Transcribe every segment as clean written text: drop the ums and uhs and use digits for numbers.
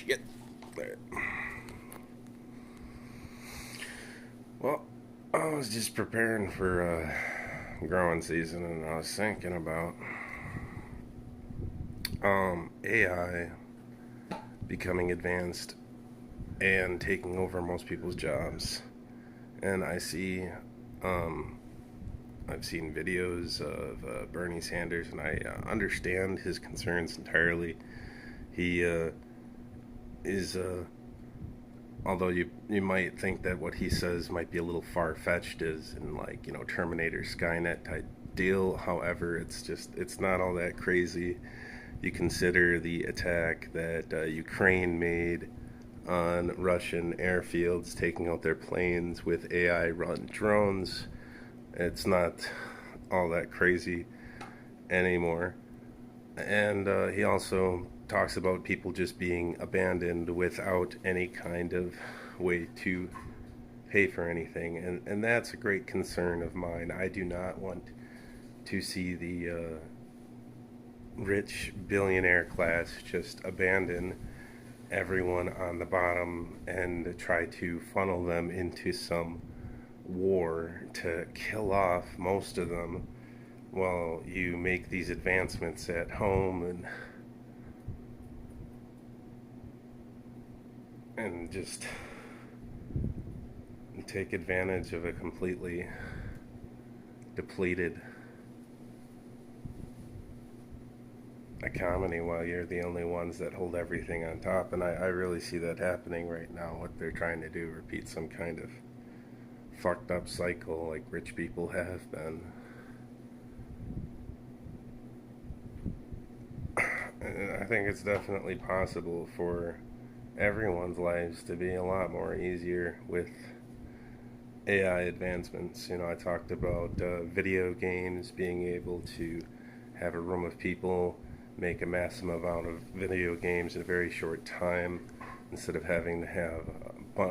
shit. There. Well, I was just preparing for growing season, and I was thinking about AI becoming advanced and taking over most people's jobs. And um, I've seen videos of Bernie Sanders, and I understand his concerns entirely. He is although you might think that what he says might be a little far fetched, is in, like, Terminator Skynet type deal. However, it's not all that crazy. You consider the attack that Ukraine made on Russian airfields, taking out their planes with AI run drones. It's not all that crazy anymore. And he also talks about people just being abandoned without any kind of way to pay for anything. And that's a great concern of mine. I do not want to see the rich billionaire class just abandon everyone on the bottom and try to funnel them into some war to kill off most of them while you make these advancements at home and just take advantage of a completely depleted economy while you're the only ones that hold everything on top. And I really see that happening right now. What they're trying to do, repeat some kind of fucked up cycle like rich people have been. And I think it's definitely possible for everyone's lives to be a lot more easier with AI advancements. I talked about video games being able to have a room of people make a massive amount of video games in a very short time. Instead of having to have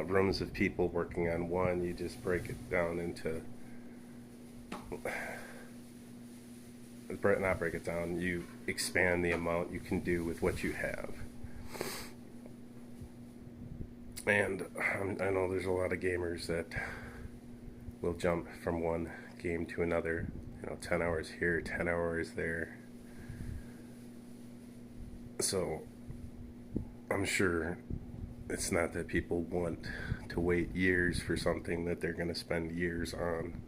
rooms of people working on one, you just break it down into, not break it down, you expand the amount you can do with what you have. And I know there's a lot of gamers that will jump from one game to another, 10 hours here, 10 hours there. So I'm sure it's not that people want to wait years for something that they're going to spend years on.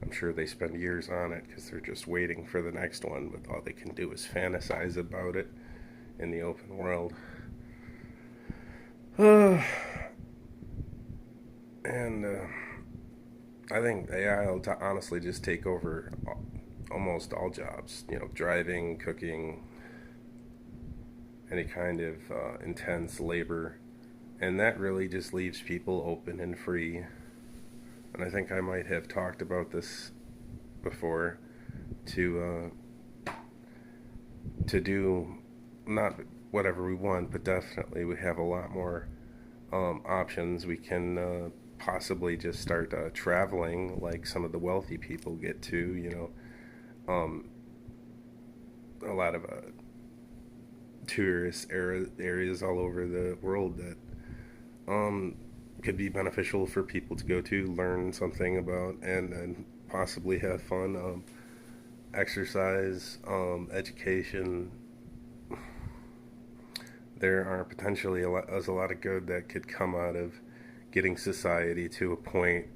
I'm sure they spend years on it because they're just waiting for the next one, but all they can do is fantasize about it in the open world. And I think AI will honestly just take over almost all jobs, driving, cooking, any kind of intense labor. And that really just leaves people open and free. And I think I might have talked about this before, to do not whatever we want, but definitely we have a lot more options. We can possibly just start traveling like some of the wealthy people get to. A lot of tourist areas all over the world that could be beneficial for people to go to, learn something about, and possibly have fun, exercise, education. There are potentially a lot of good that could come out of getting society to a point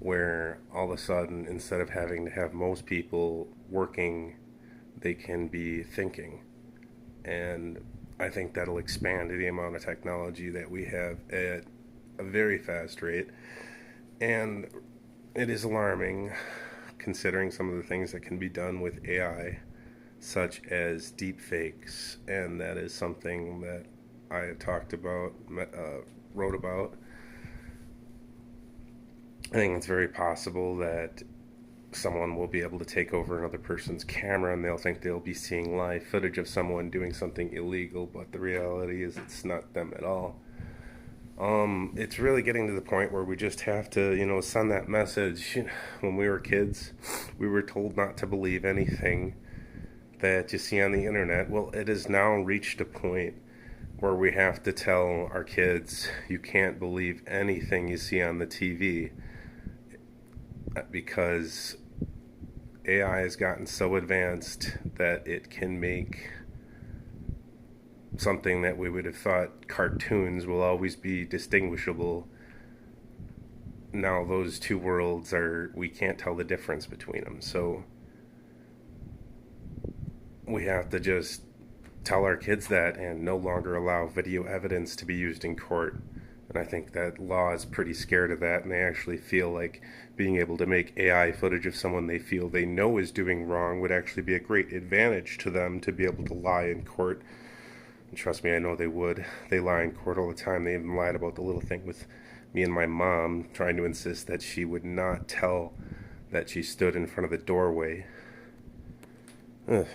where all of a sudden, instead of having to have most people working, they can be thinking. And I think that'll expand the amount of technology that we have at a very fast rate. And it is alarming, considering some of the things that can be done with AI, such as deep fakes. And that is something that I have talked about, wrote about. I think it's very possible that someone will be able to take over another person's camera and they'll think they'll be seeing live footage of someone doing something illegal, but the reality is it's not them at all. It's really getting to the point where we just have to, send that message. When we were kids, we were told not to believe anything that you see on the internet. Well, it has now reached a point where we have to tell our kids, you can't believe anything you see on the TV, because AI has gotten so advanced that it can make something that we would have thought cartoons will always be distinguishable. Now those two worlds are, we can't tell the difference between them. So we have to just tell our kids that and no longer allow video evidence to be used in court. And I think that law is pretty scared of that, and they actually feel like being able to make AI footage of someone they feel they know is doing wrong would actually be a great advantage to them to be able to lie in court. And trust me, I know they would. They lie in court all the time. They even lied about the little thing with me and my mom trying to insist that she would not tell that she stood in front of the doorway. Ugh.